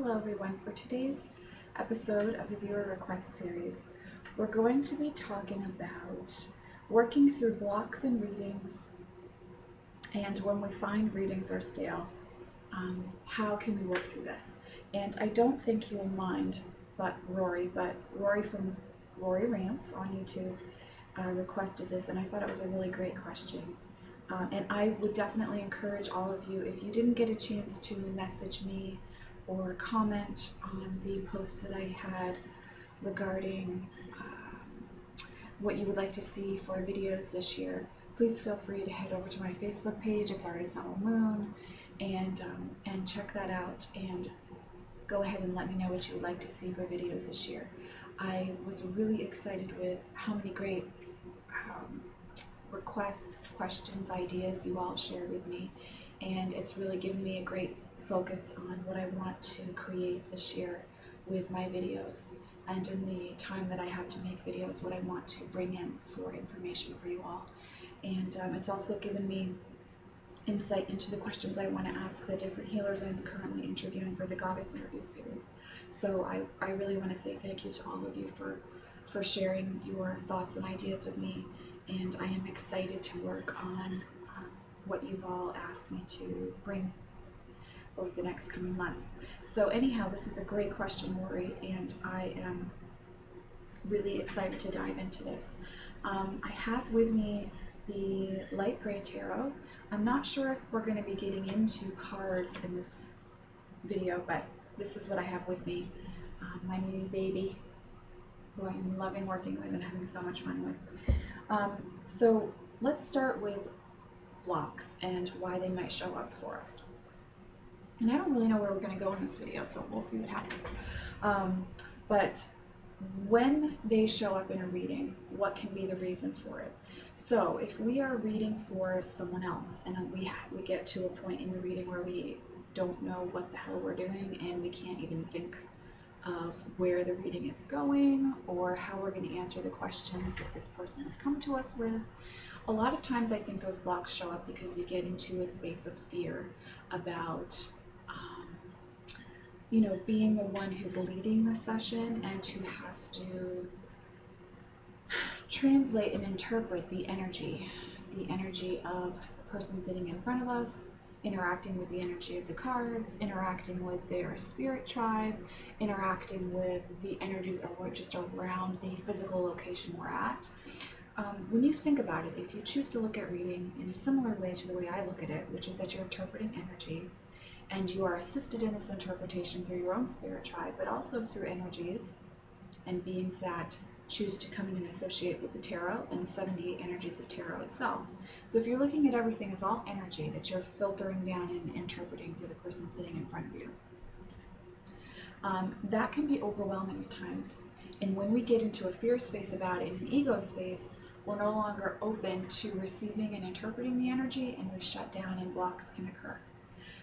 Hello everyone. For today's episode of the viewer request series, we're going to be talking about working through blocks in readings, and when we find readings are stale, how can we work through this? And I don't think you'll mind, but Rori from Rori Rants on YouTube requested this, and I thought it was a really great question. And I would definitely encourage all of you, if you didn't get a chance to message me or comment on the post that I had regarding what you would like to see for videos this year, please feel free to head over to my Facebook page. It's Artisanal Moon, and check that out and go ahead and let me know what you would like to see for videos this year. I was really excited with how many great requests, questions, ideas you all shared with me, and it's really given me a great focus on what I want to create this year with my videos, and in the time that I have to make videos, what I want to bring in for information for you all. And it's also given me insight into the questions I want to ask the different healers I'm currently interviewing for the Goddess Interview series. So I really want to say thank you to all of you for sharing your thoughts and ideas with me, and I am excited to work on what you've all asked me to bring over the next coming months. So anyhow, this was a great question, Lori, and I am really excited to dive into this. I have with me the light gray tarot. I'm not sure if we're going to be getting into cards in this video, but this is what I have with me. My new baby, who I'm loving working with and having so much fun with. So let's start with blocks and why they might show up for us. And I don't really know where we're going to go in this video, so we'll see what happens. But when they show up in a reading, what can be the reason for it? So if we are reading for someone else and we get to a point in the reading where we don't know what the hell we're doing and we can't even think of where the reading is going or how we're going to answer the questions that this person has come to us with, a lot of times I think those blocks show up because we get into a space of fear about being the one who's leading the session and who has to translate and interpret the energy of the person sitting in front of us, interacting with the energy of the cards, interacting with their spirit tribe, interacting with the energies just around the physical location we're at. When you think about it, if you choose to look at reading in a similar way to the way I look at it, which is that you're interpreting energy, and you are assisted in this interpretation through your own spirit tribe, but also through energies and beings that choose to come in and associate with the tarot and the 78 energies of tarot itself. So if you're looking at everything as all energy that you're filtering down and interpreting for the person sitting in front of you, that can be overwhelming at times. And when we get into a fear space about it, in an ego space, we're no longer open to receiving and interpreting the energy, and we shut down and blocks can occur.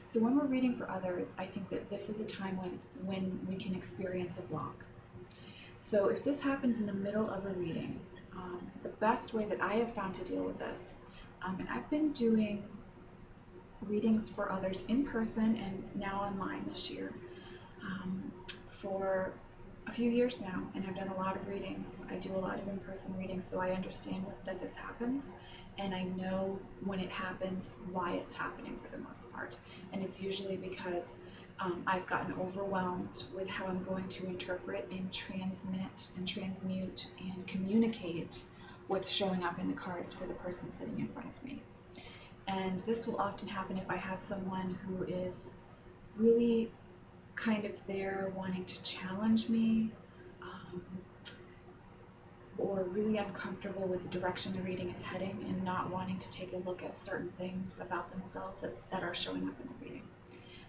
So when we're reading for others, I think that this is a time when we can experience a block. So if this happens in the middle of a reading, the best way that I have found to deal with this, and I've been doing readings for others in person and now online this year for a few years now, and I've done a lot of readings. I do a lot of in-person readings, so I understand that this happens, and I know when it happens why it's happening for the most part. And it's usually because I've gotten overwhelmed with how I'm going to interpret and transmit and transmute and communicate what's showing up in the cards for the person sitting in front of me. And this will often happen if I have someone who is really kind of there wanting to challenge me, or really uncomfortable with the direction the reading is heading and not wanting to take a look at certain things about themselves that are showing up in the reading.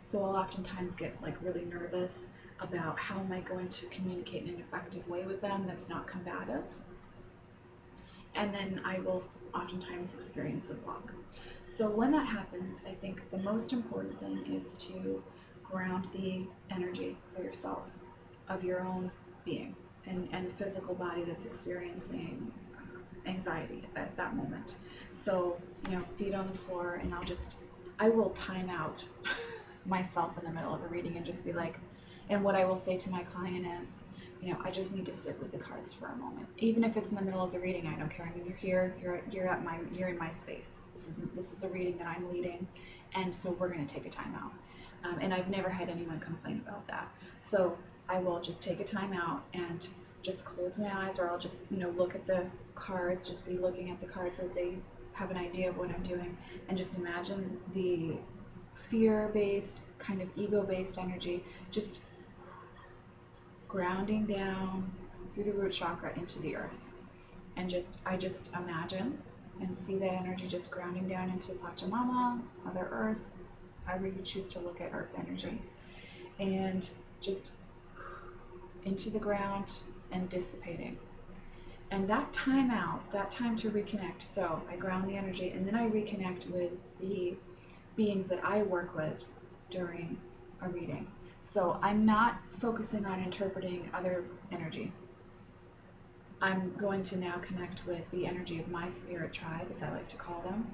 So I'll oftentimes get really nervous about how am I going to communicate in an effective way with them that's not combative. And then I will oftentimes experience a block. So when that happens, I think the most important thing is to ground the energy for yourself of your own being and the physical body that's experiencing anxiety at that moment. So, feet on the floor, and I will time out myself in the middle of a reading and just be like, And what I will say to my client is, I just need to sit with the cards for a moment. Even if it's in the middle of the reading, I don't care. I mean, you're here, you're in my space. This is the reading that I'm leading, and so we're going to take a time out. And I've never had anyone complain about that. So I will just take a time out and just close my eyes, or I'll just, look at the cards, just be looking at the cards so they have an idea of what I'm doing, and just imagine the fear-based, kind of ego-based energy just grounding down through the root chakra into the earth. And I just imagine and see that energy just grounding down into Pachamama, Mother Earth, however you choose to look at earth energy, and just into the ground and dissipating. And that time out, that time to reconnect, so I ground the energy and then I reconnect with the beings that I work with during a reading. So I'm not focusing on interpreting other energy. I'm going to now connect with the energy of my spirit tribe, as I like to call them.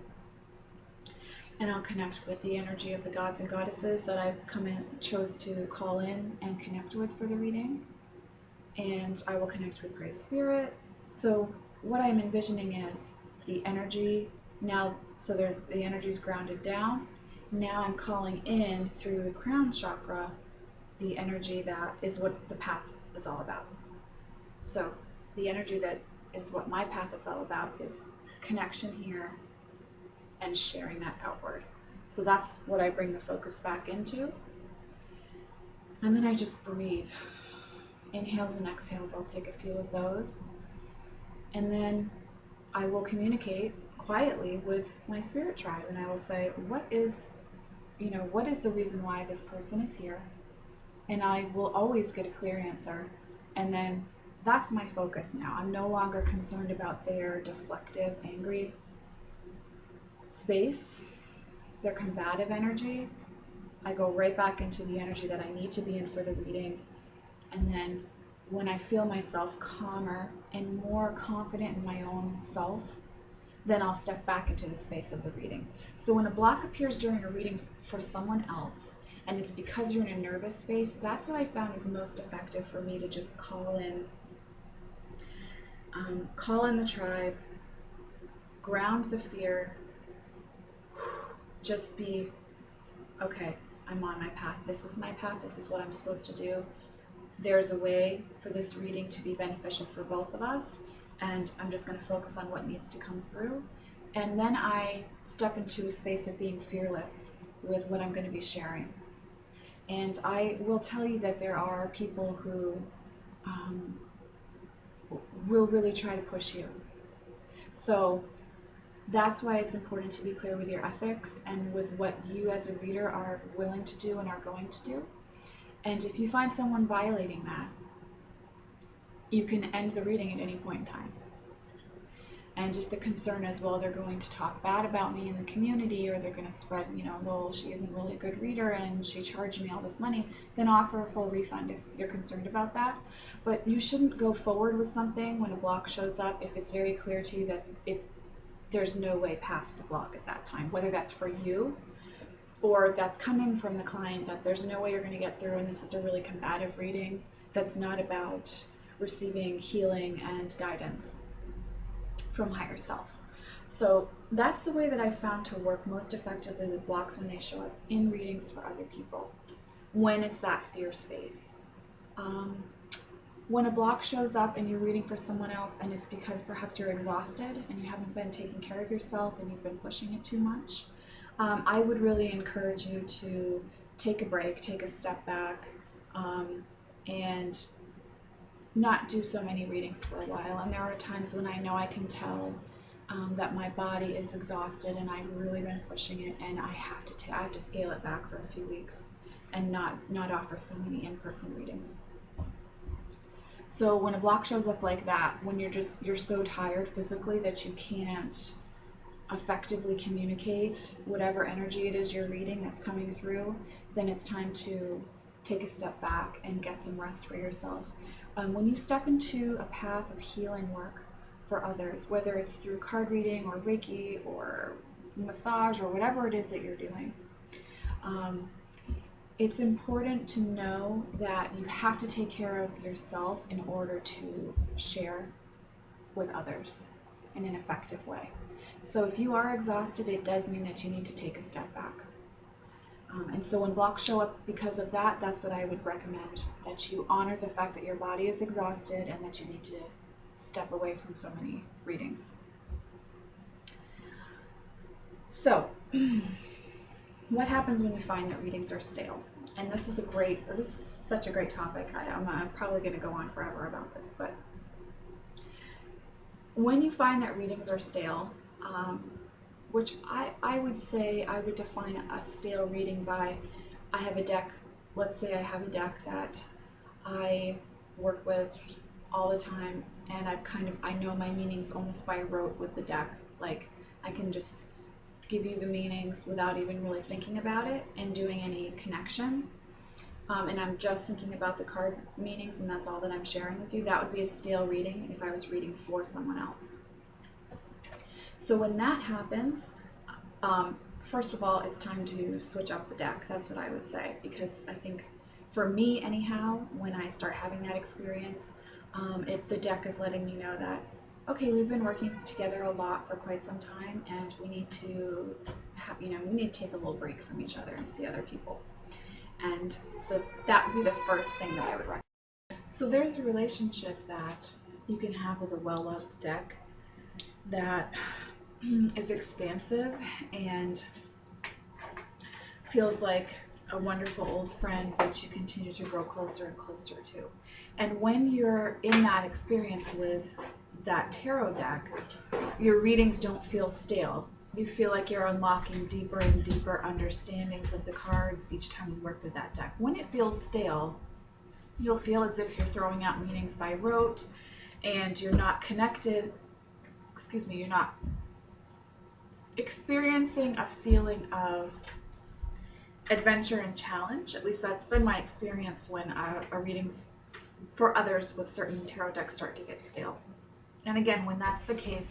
And I'll connect with the energy of the gods and goddesses that I've chose to call in and connect with for the reading. And I will connect with Great Spirit. So what I'm envisioning is the energy now, so the energy is grounded down. Now I'm calling in through the crown chakra the energy that is what the path is all about. So the energy that is what my path is all about is connection here and sharing that outward. So that's what I bring the focus back into. And then I just breathe. Inhales and exhales, I'll take a few of those. And then I will communicate quietly with my spirit tribe, and I will say, what is the reason why this person is here? And I will always get a clear answer. And then that's my focus now. I'm no longer concerned about their deflective, angry space, their combative energy. I go right back into the energy that I need to be in for the reading. And then when I feel myself calmer and more confident in my own self, then I'll step back into the space of the reading. So when a block appears during a reading for someone else, and it's because you're in a nervous space, that's what I found is most effective for me, to just call in the tribe, ground the fear, just be, okay, I'm on my path. This is my path. This is what I'm supposed to do. There's a way for this reading to be beneficial for both of us, and I'm just going to focus on what needs to come through. And then I step into a space of being fearless with what I'm going to be sharing. And I will tell you that there are people who will really try to push you. So that's why it's important to be clear with your ethics and with what you as a reader are willing to do and are going to do. And if you find someone violating that, you can end the reading at any point in time. And if the concern is, well, they're going to talk bad about me in the community, or they're going to spread, well, she isn't really a good reader and she charged me all this money, then offer a full refund if you're concerned about that. But you shouldn't go forward with something when a block shows up if it's very clear to you that there's no way past the block at that time, whether that's for you or that's coming from the client, that there's no way you're going to get through, and this is a really combative reading that's not about receiving healing and guidance from higher self. So that's the way that I found to work most effectively with blocks when they show up in readings for other people, when it's that fear space. When a block shows up and you're reading for someone else and it's because perhaps you're exhausted and you haven't been taking care of yourself and you've been pushing it too much, I would really encourage you to take a break, take a step back, and not do so many readings for a while. And there are times when I know I can tell that my body is exhausted and I've really been pushing it, and I have to scale it back for a few weeks and not offer so many in-person readings. So when a block shows up like that, when you're so tired physically that you can't effectively communicate whatever energy it is you're reading that's coming through, then it's time to take a step back and get some rest for yourself. When you step into a path of healing work for others, whether it's through card reading or Reiki or massage or whatever it is that you're doing, it's important to know that you have to take care of yourself in order to share with others in an effective way. So if you are exhausted, it does mean that you need to take a step back. And so when blocks show up because of that, that's what I would recommend, that you honor the fact that your body is exhausted and that you need to step away from so many readings. So, what happens when you find that readings are stale? And this is such a great topic. I'm probably going to go on forever about this, but when you find that readings are stale, which I would say I would define a stale reading by, I have a deck, let's say I have a deck that I work with all the time, and I know my meanings almost by rote with the deck. Like, I can just give you the meanings without even really thinking about it and doing any connection. And I'm just thinking about the card meanings, and that's all that I'm sharing with you. That would be a stale reading if I was reading for someone else. So when that happens, first of all, it's time to switch up the deck. That's what I would say, because I think for me anyhow, when I start having that experience, the deck is letting me know that, okay, we've been working together a lot for quite some time, and we need to take a little break from each other and see other people. And so that would be the first thing that I would recommend. So there's a relationship that you can have with a well-loved deck that is expansive and feels like a wonderful old friend that you continue to grow closer and closer to. And when you're in that experience with that tarot deck, your readings don't feel stale. You feel like you're unlocking deeper and deeper understandings of the cards each time you work with that deck. When it feels stale, you'll feel as if you're throwing out meanings by rote, and you're not you're not experiencing a feeling of adventure and challenge. At least that's been my experience when a readings for others with certain tarot decks start to get stale. And again, when that's the case,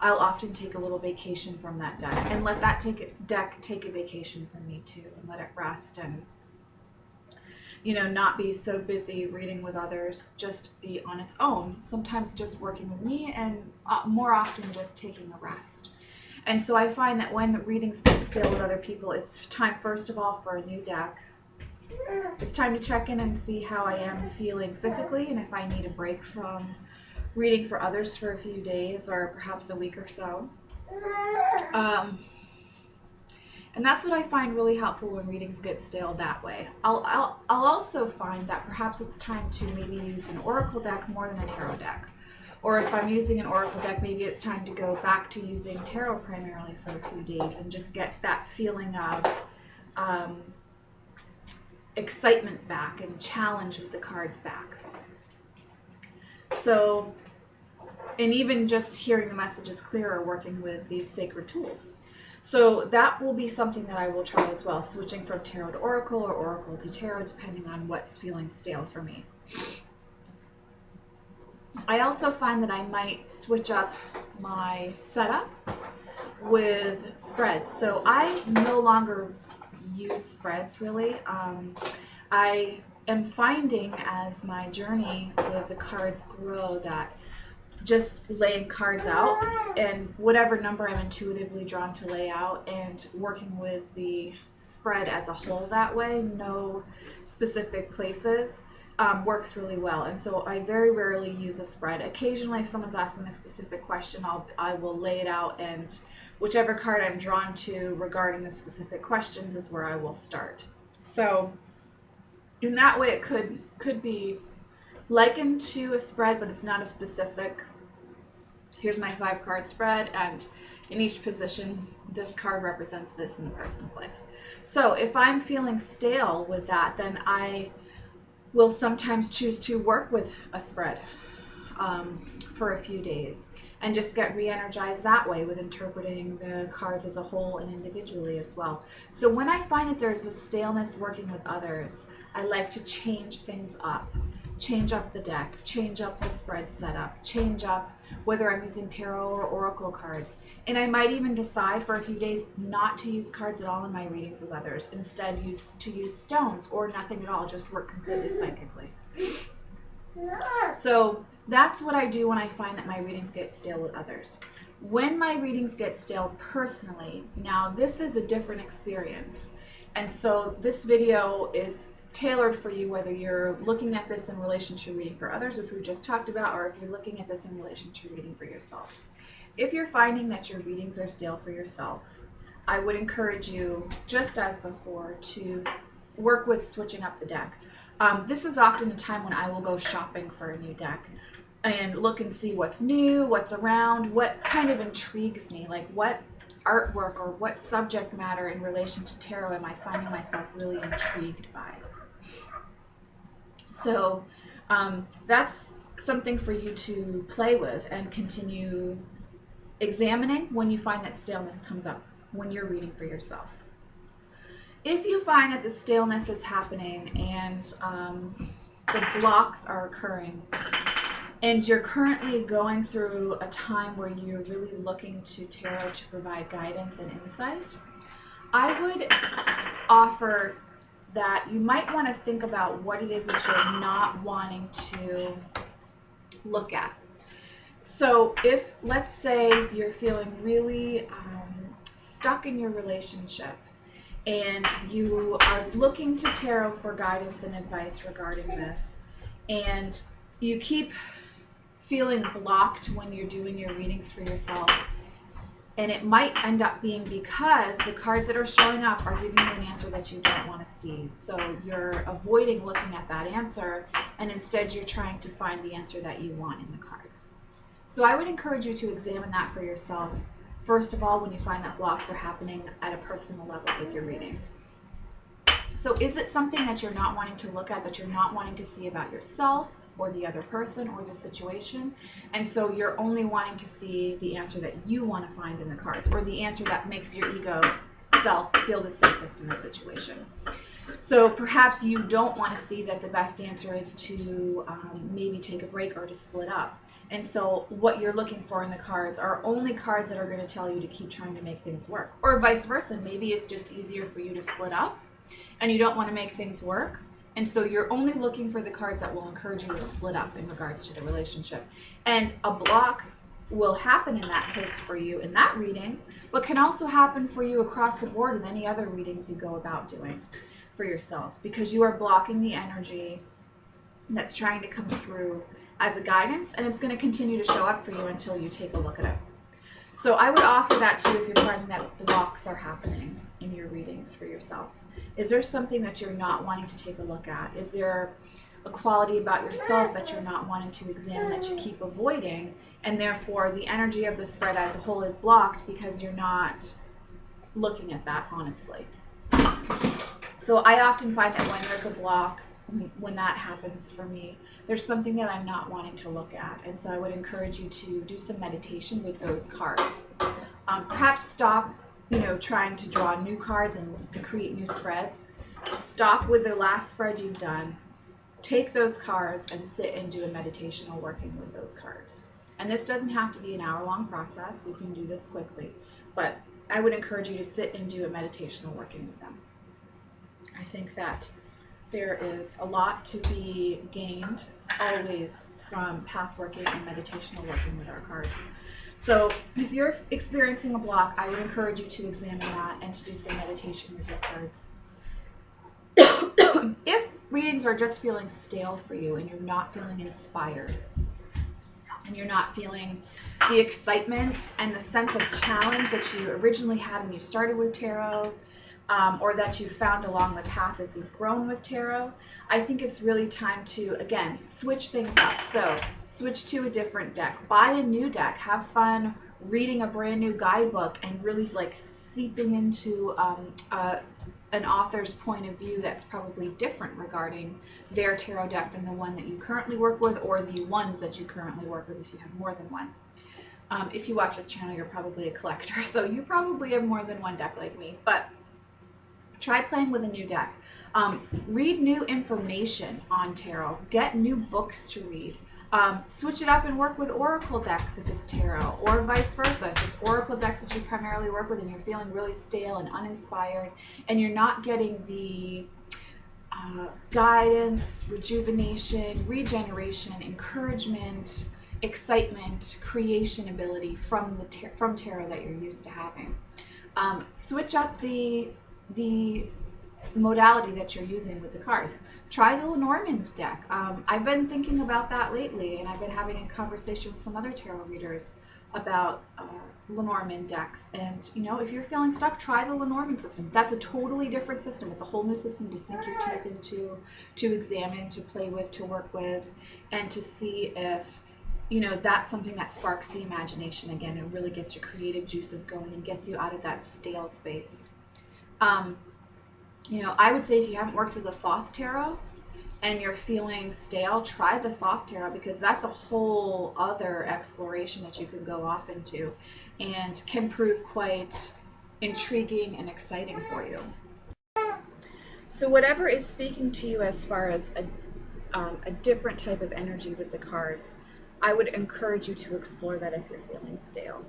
I'll often take a little vacation from that deck and let that deck take a vacation from me too, and let it rest, and not be so busy reading with others, just be on its own, sometimes just working with me, and more often just taking a rest. And so I find that when the readings get stale with other people, it's time, first of all, for a new deck. It's time to check in and see how I am feeling physically, and if I need a break from reading for others for a few days or perhaps a week or so. And that's what I find really helpful when readings get stale that way. I'll also find that perhaps it's time to maybe use an oracle deck more than a tarot deck. Or if I'm using an oracle deck, maybe it's time to go back to using tarot primarily for a few days and just get that feeling of excitement back and challenge with the cards back. So, and even just hearing the messages clearer working with these sacred tools. So that will be something that I will try as well, switching from tarot to oracle or oracle to tarot, depending on what's feeling stale for me. I also find that I might switch up my setup with spreads. So I no longer use spreads really. I am finding as my journey with the cards grow that just laying cards out and whatever number I'm intuitively drawn to lay out, and working with the spread as a whole that way, no specific places, works really well. And so I very rarely use a spread. Occasionally, if someone's asking a specific question, I will lay it out, and whichever card I'm drawn to regarding the specific questions is where I will start. So in that way, it could be likened to a spread, but it's not a specific, here's my 5-card spread, and in each position, this card represents this in the person's life. So if I'm feeling stale with that, then I will sometimes choose to work with a spread for a few days and just get re-energized that way with interpreting the cards as a whole and individually as well. So when I find that there's a staleness working with others, I like to change things up change up the deck, change up the spread setup, change up whether I'm using tarot or oracle cards. And I might even decide for a few days not to use cards at all in my readings with others. Instead, use stones or nothing at all, just work completely psychically. So that's what I do when I find that my readings get stale with others. When my readings get stale personally, now this is a different experience. And so this video is tailored for you, whether you're looking at this in relation to reading for others, which we just talked about, or if you're looking at this in relation to reading for yourself. If you're finding that your readings are stale for yourself, I would encourage you, just as before, to work with switching up the deck. This is often a time when I will go shopping for a new deck and look and see what's new, what's around, what kind of intrigues me, like what artwork or what subject matter in relation to tarot am I finding myself really intrigued by. So that's something for you to play with and continue examining when you find that staleness comes up when you're reading for yourself. If you find that the staleness is happening and the blocks are occurring, and you're currently going through a time where you're really looking to tarot to provide guidance and insight, I would offer that you might want to think about what it is that you're not wanting to look at. So if, let's say, you're feeling really stuck in your relationship and you are looking to tarot for guidance and advice regarding this, and you keep feeling blocked when you're doing your readings for yourself, and it might end up being because the cards that are showing up are giving you an answer that you don't want to see. So you're avoiding looking at that answer, and instead you're trying to find the answer that you want in the cards. So I would encourage you to examine that for yourself, first of all, when you find that blocks are happening at a personal level with your reading. So is it something that you're not wanting to look at, that you're not wanting to see about yourself or the other person or the situation? And so you're only wanting to see the answer that you want to find in the cards, or the answer that makes your ego self feel the safest in the situation. So perhaps you don't want to see that the best answer is to maybe take a break or to split up. And so what you're looking for in the cards are only cards that are going to tell you to keep trying to make things work. Or vice versa. Maybe it's just easier for you to split up and you don't want to make things work. And so you're only looking for the cards that will encourage you to split up in regards to the relationship. And a block will happen in that case for you in that reading, but can also happen for you across the board in any other readings you go about doing for yourself, because you are blocking the energy that's trying to come through as a guidance, and it's going to continue to show up for you until you take a look at it. So I would offer that too if you're finding that blocks are happening in your readings for yourself. Is there something that you're not wanting to take a look at? Is there a quality about yourself that you're not wanting to examine, that you keep avoiding, and therefore the energy of the spread as a whole is blocked because you're not looking at that honestly? So I often find that when there's a block, when that happens for me, there's something that I'm not wanting to look at. And so I would encourage you to do some meditation with those cards. Perhaps stop, trying to draw new cards and create new spreads. Stop with the last spread you've done. Take those cards and sit and do a meditational working with those cards. And this doesn't have to be an hour-long process. You can do this quickly. But I would encourage you to sit and do a meditational working with them. I think that there is a lot to be gained always from path working and meditational working with our cards. So if you're experiencing a block, I would encourage you to examine that and to do some meditation with your cards. If readings are just feeling stale for you and you're not feeling inspired, and you're not feeling the excitement and the sense of challenge that you originally had when you started with tarot, or that you found along the path as you've grown with tarot, I think it's really time to, again, switch things up. So switch to a different deck, buy a new deck, have fun reading a brand new guidebook and really seeping into an author's point of view that's probably different regarding their tarot deck than the one that you currently work with, or the ones that you currently work with if you have more than one. If you watch this channel, you're probably a collector, so you probably have more than one deck like me, but Try playing with a new deck. Read new information on tarot. Get new books to read. Switch it up and work with oracle decks if it's tarot, or vice versa. If it's oracle decks that you primarily work with and you're feeling really stale and uninspired and you're not getting the guidance, rejuvenation, regeneration, encouragement, excitement, creation ability from tarot that you're used to having. Switch up the modality that you're using with the cards. Try the Lenormand deck. I've been thinking about that lately, and I've been having a conversation with some other tarot readers about Lenormand decks. And you know, if you're feeling stuck, try the Lenormand system. That's a totally different system. It's a whole new system to sink your teeth into, to examine, to play with, to work with, and to see if, you know, that's something that sparks the imagination again and really gets your creative juices going and gets you out of that stale space. You know, I would say if you haven't worked with the Thoth Tarot and you're feeling stale, try the Thoth Tarot, because that's a whole other exploration that you can go off into and can prove quite intriguing and exciting for you. So whatever is speaking to you as far as a different type of energy with the cards, I would encourage you to explore that if you're feeling stale.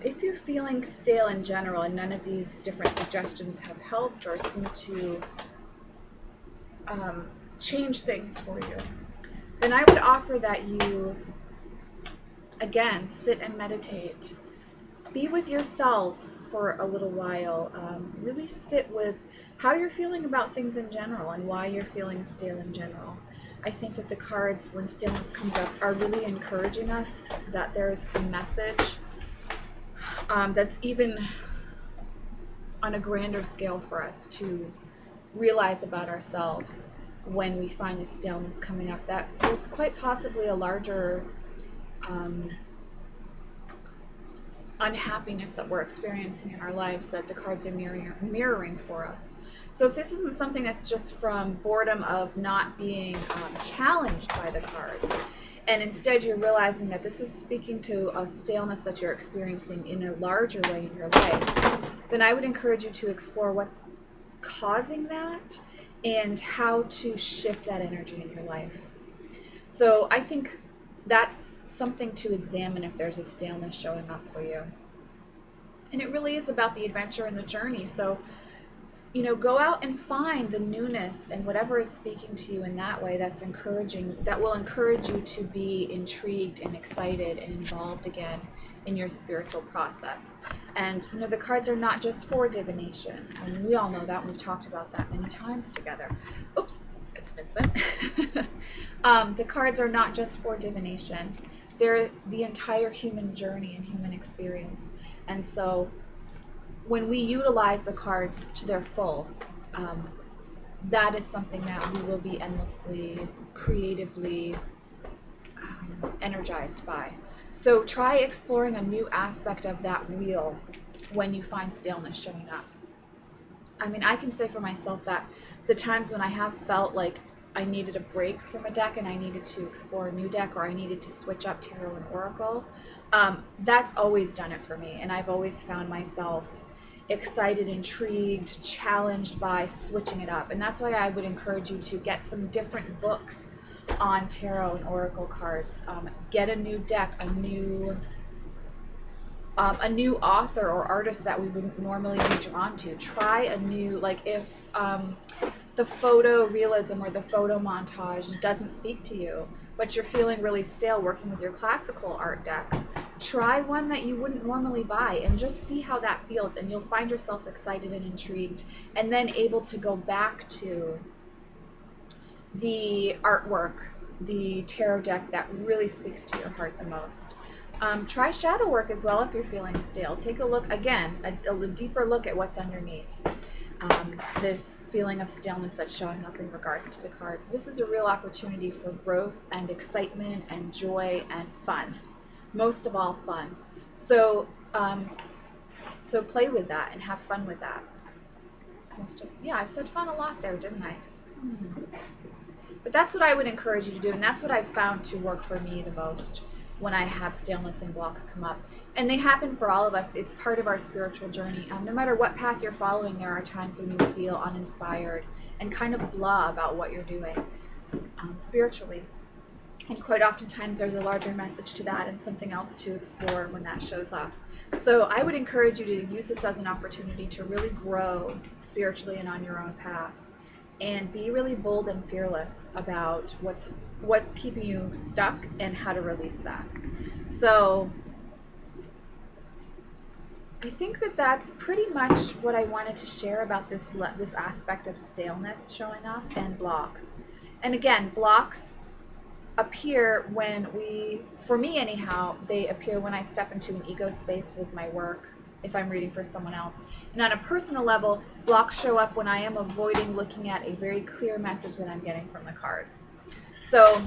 If you're feeling stale in general and none of these different suggestions have helped or seem to change things for you, then I would offer that you, again, sit and meditate. Be with yourself for a little while. Really sit with how you're feeling about things in general and why you're feeling stale in general. I think that the cards, when staleness comes up, are really encouraging us that there's a message that's even on a grander scale for us to realize about ourselves when we find the staleness coming up, that there's quite possibly a larger unhappiness that we're experiencing in our lives that the cards are mirroring for us. So if this isn't something that's just from boredom of not being challenged by the cards, and instead you're realizing that this is speaking to a staleness that you're experiencing in a larger way in your life, then I would encourage you to explore what's causing that and how to shift that energy in your life. So I think that's something to examine if there's a staleness showing up for you. And it really is about the adventure and the journey. So, you know, go out and find the newness and whatever is speaking to you in that way that's encouraging, that will encourage you to be intrigued and excited and involved again in your spiritual process. And, you know, the cards are not just for divination. I mean, we all know that. We've talked about that many times together. Oops, it's Vincent. The cards are not just for divination. They're the entire human journey and human experience. And so when we utilize the cards to their full, that is something that we will be endlessly, creatively energized by. So try exploring a new aspect of that wheel when you find staleness showing up. I mean, I can say for myself that the times when I have felt like I needed a break from a deck and I needed to explore a new deck, or I needed to switch up tarot and oracle, that's always done it for me. And I've always found myself excited, intrigued, challenged by switching it up. And that's why I would encourage you to get some different books on tarot and oracle cards. Get a new deck, a new author or artist that we wouldn't normally be drawn to. Try a new, like if the photo realism or the photo montage doesn't speak to you, but you're feeling really stale working with your classical art decks, try one that you wouldn't normally buy and just see how that feels, and you'll find yourself excited and intrigued, and then able to go back to the artwork, the tarot deck that really speaks to your heart the most. Try shadow work as well if you're feeling stale. Take a look, again, a deeper look at what's underneath this feeling of staleness that's showing up in regards to the cards. This is a real opportunity for growth and excitement and joy and fun. Most of all, fun. So play with that and have fun with that. Yeah, I said fun a lot there, didn't I? But that's what I would encourage you to do, and that's what I've found to work for me the most. when I have staleness and blocks come up. And they happen for all of us. It's part of our spiritual journey. No matter what path you're following, there are times when you feel uninspired and kind of blah about what you're doing spiritually. And quite oftentimes there's a larger message to that and something else to explore when that shows up. So I would encourage you to use this as an opportunity to really grow spiritually and on your own path. And be really bold and fearless about what's keeping you stuck and how to release that. So I think that that's pretty much what I wanted to share about this aspect of staleness showing up and blocks. And again, blocks appear when for me anyhow, they appear when I step into an ego space with my work, if I'm reading for someone else. And on a personal level, blocks show up when I am avoiding looking at a very clear message that I'm getting from the cards. So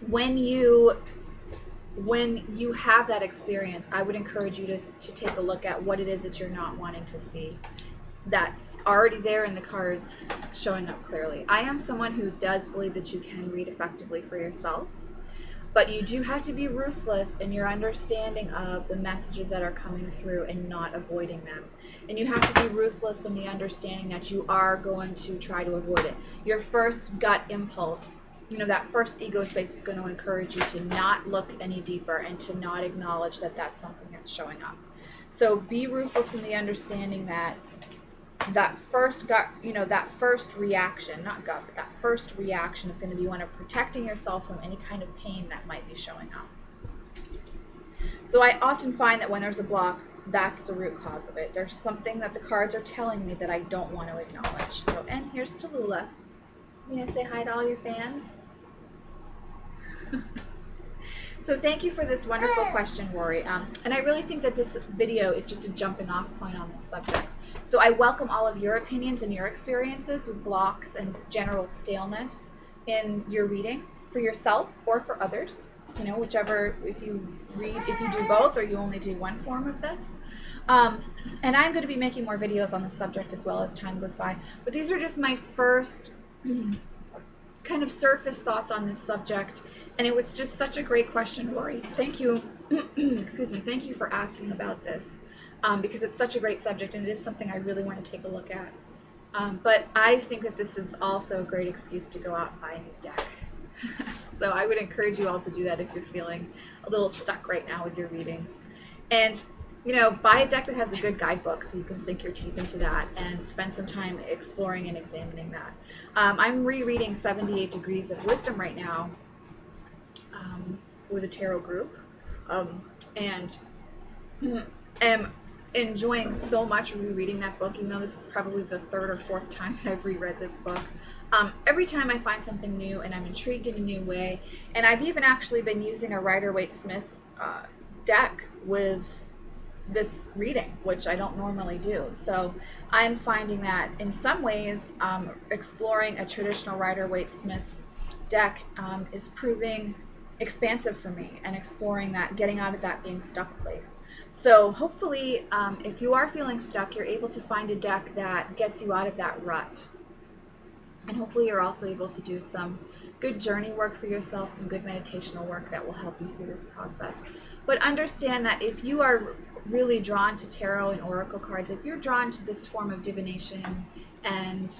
when you have that experience, I would encourage you to take a look at what it is that you're not wanting to see that's already there in the cards showing up clearly. I am someone who does believe that you can read effectively for yourself, but you do have to be ruthless in your understanding of the messages that are coming through and not avoiding them. And you have to be ruthless in the understanding that you are going to try to avoid it. Your first gut impulse, that first ego space is going to encourage you to not look any deeper and to not acknowledge that that's something that's showing up. So be ruthless in the understanding that first gut, that first reaction, not gut, but that first reaction is going to be one of protecting yourself from any kind of pain that might be showing up. So I often find that when there's a block, that's the root cause of it. There's something that the cards are telling me that I don't want to acknowledge. So, and here's Tallulah. You gonna say hi to all your fans? So thank you for this wonderful question, Rori. And I really think that this video is just a jumping off point on this subject. So I welcome all of your opinions and your experiences with blocks and general staleness in your readings for yourself or for others. Whichever, if you do both or you only do one form of this. And I'm going to be making more videos on the subject as well as time goes by. But these are just my first kind of surface thoughts on this subject. And it was just such a great question, Rori. Thank you. Excuse me. Thank you for asking about this because it's such a great subject and it is something I really want to take a look at. But I think that this is also a great excuse to go out and buy a new deck. So I would encourage you all to do that if you're feeling a little stuck right now with your readings. And buy a deck that has a good guidebook so you can sink your teeth into that and spend some time exploring and examining that. I'm rereading 78 Degrees of Wisdom right now with a tarot group and am enjoying so much rereading that book, even though this is probably the third or fourth time that I've reread this book. Every time I find something new and I'm intrigued in a new way, and I've even actually been using a Rider-Waite-Smith deck with this reading, which I don't normally do. So I'm finding that in some ways exploring a traditional Rider-Waite-Smith deck is proving expansive for me, and exploring that, getting out of that being stuck place. So hopefully if you are feeling stuck, you're able to find a deck that gets you out of that rut. And hopefully you're also able to do some good journey work for yourself, some good meditational work that will help you through this process. But understand that if you are really drawn to tarot and oracle cards, if you're drawn to this form of divination and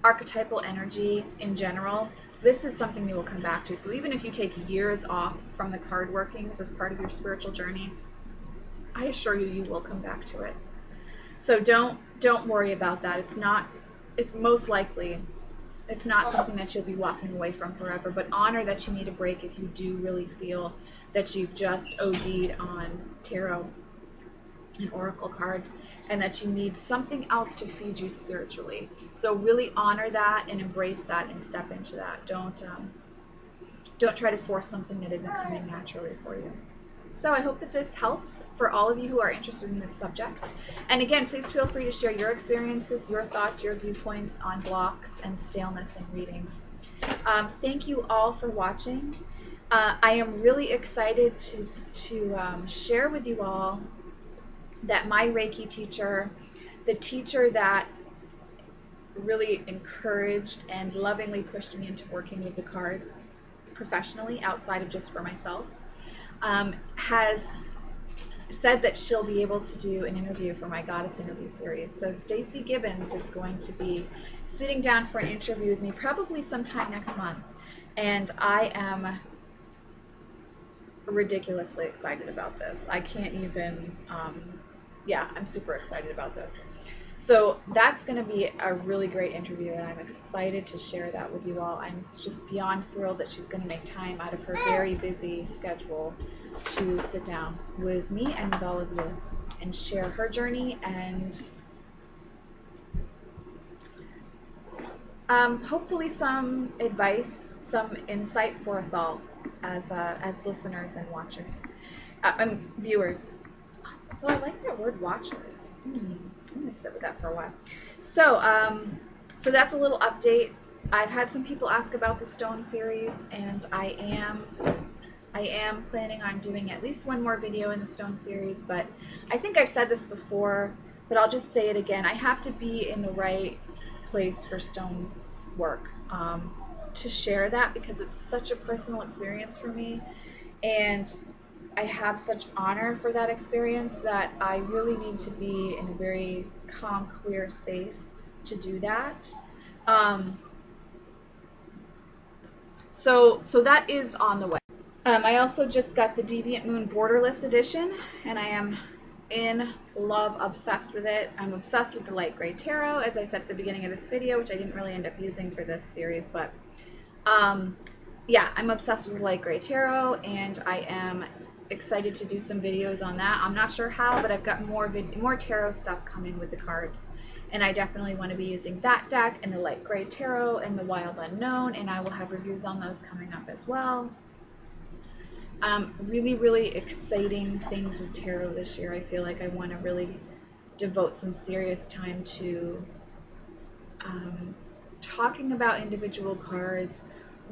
archetypal energy in general, this is something you will come back to. So even if you take years off from the card workings as part of your spiritual journey, I assure you, you will come back to it. So don't worry about that. It's most likely, it's not something that you'll be walking away from forever, but honor that you need a break if you do really feel that you've just OD'd on tarot and oracle cards and that you need something else to feed you spiritually. So really honor that and embrace that and step into that. Don't try to force something that isn't coming naturally for you. So I hope that this helps for all of you who are interested in this subject. And again, please feel free to share your experiences, your thoughts, your viewpoints on blocks and staleness in readings. Thank you all for watching. I am really excited to share with you all that my Reiki teacher, the teacher that really encouraged and lovingly pushed me into working with the cards, professionally outside of just for myself, has said that she'll be able to do an interview for my Goddess interview series. So Stacey Gibbons is going to be sitting down for an interview with me probably sometime next month. And I am ridiculously excited about this. I can't even, yeah, I'm super excited about this. So that's going to be a really great interview, and I'm excited to share that with you all. I'm just beyond thrilled that she's going to make time out of her very busy schedule to sit down with me and with all of you and share her journey and hopefully some advice, some insight for us all as listeners and watchers, viewers. So I like that word, watchers. I'm gonna sit with that for a while. So, so that's a little update. I've had some people ask about the stone series, and I am planning on doing at least one more video in the stone series, but I think I've said this before, but I'll just say it again. I have to be in the right place for stone work to share that, because it's such a personal experience for me, and I have such honor for that experience that I really need to be in a very calm, clear space to do that. So that is on the way. I also just got the Deviant Moon Borderless edition, and I am in love, obsessed with it. I'm obsessed with the Light Gray Tarot, as I said at the beginning of this video, which I didn't really end up using for this series, but yeah, I'm obsessed with the Light Gray Tarot, and I am excited to do some videos on that. I'm not sure how, but I've got more tarot stuff coming with the cards, and I definitely want to be using that deck and the Light Gray Tarot and the Wild Unknown, and I will have reviews on those coming up as well. Really exciting things with tarot this year. I feel like I want to really devote some serious time to talking about individual cards,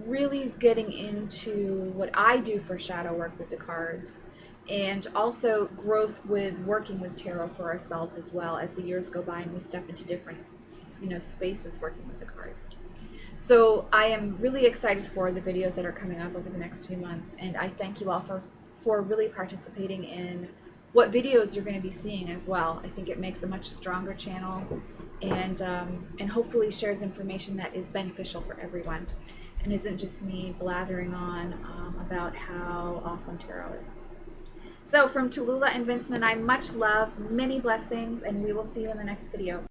really getting into what I do for shadow work with the cards, and also growth with working with tarot for ourselves as well as the years go by and we step into different, spaces working with the cards. So I am really excited for the videos that are coming up over the next few months, and I thank you all for really participating in what videos you're going to be seeing as well. I think it makes a much stronger channel, and hopefully shares information that is beneficial for everyone and isn't just me blathering on about how awesome tarot is. So from Tallulah and Vincent and I, much love, many blessings, and we will see you in the next video.